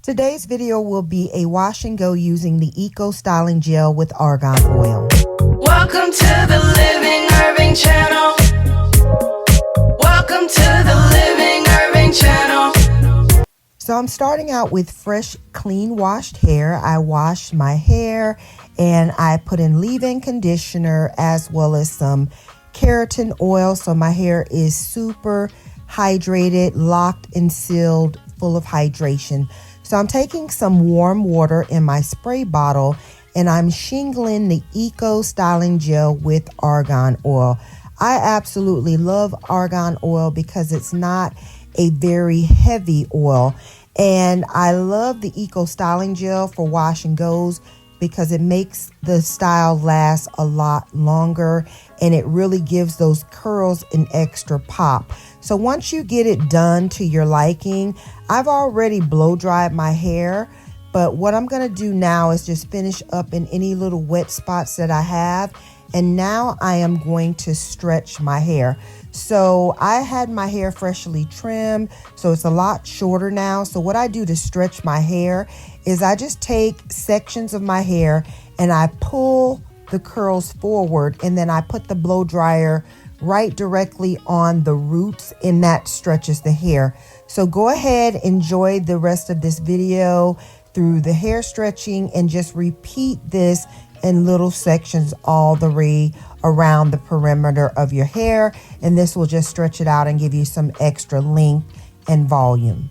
Today's video will be a wash and go using the Eco Styling Gel with argan oil. Welcome to the Living Irving channel. Welcome to the Living Irving channel. So I'm starting out with fresh, clean washed hair. I washed my hair and I put in leave-in conditioner as well as some keratin oil. So my hair is super hydrated, locked and sealed, full of hydration. So I'm taking some warm water in my spray bottle and I'm shingling the Eco Styling Gel with argan oil. I absolutely love argan oil because it's not a very heavy oil. And I love the Eco Styling Gel for wash and goes because it makes the style last a lot longer and it really gives those curls an extra pop. So once you get it done to your liking, I've already blow dried my hair, but what I'm gonna do now is just finish up in any little wet spots that I have. And now I am going to stretch my hair. So I had my hair freshly trimmed, so it's a lot shorter now. So what I do to stretch my hair is I just take sections of my hair and I pull the curls forward and then I put the blow dryer right directly on the roots and that stretches the hair. So go ahead, enjoy the rest of this video through the hair stretching and just repeat this in little sections all the way around the perimeter of your hair, and this will just stretch it out and give you some extra length and volume.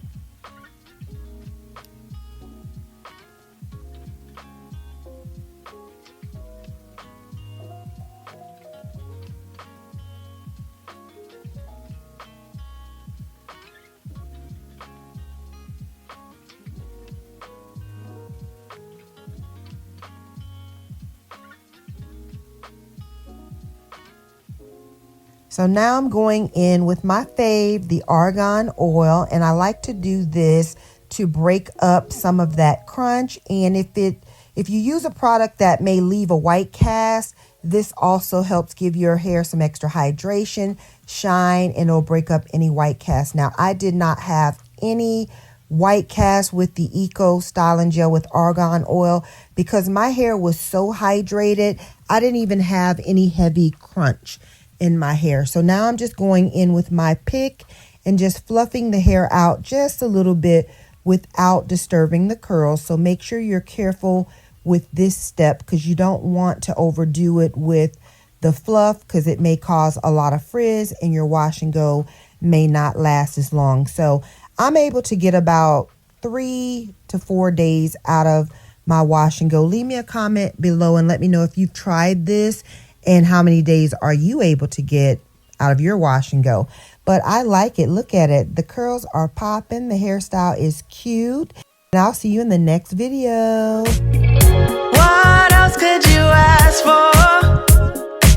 So now I'm going in with my fave, the argan oil, and I like to do this to break up some of that crunch. And if you use a product that may leave a white cast, this also helps give your hair some extra hydration, shine, and it'll break up any white cast. Now, I did not have any white cast with the Eco Styling Gel with argan oil because my hair was so hydrated. I didn't even have any heavy crunch in my hair. So now I'm just going in with my pick and just fluffing the hair out just a little bit without disturbing the curls. So make sure you're careful with this step because you don't want to overdo it with the fluff because it may cause a lot of frizz and your wash and go may not last as long. So I'm able to get about 3 to 4 days out of my wash and go. Leave me a comment below and let me know if you've tried this and how many days are you able to get out of your wash and go. But I like it. Look at it. The curls are popping. The hairstyle is cute. And I'll see you in the next video. What else could you ask for?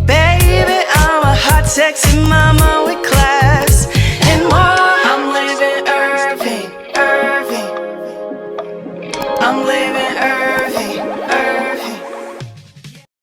Baby, I'm a hot, sexy mama with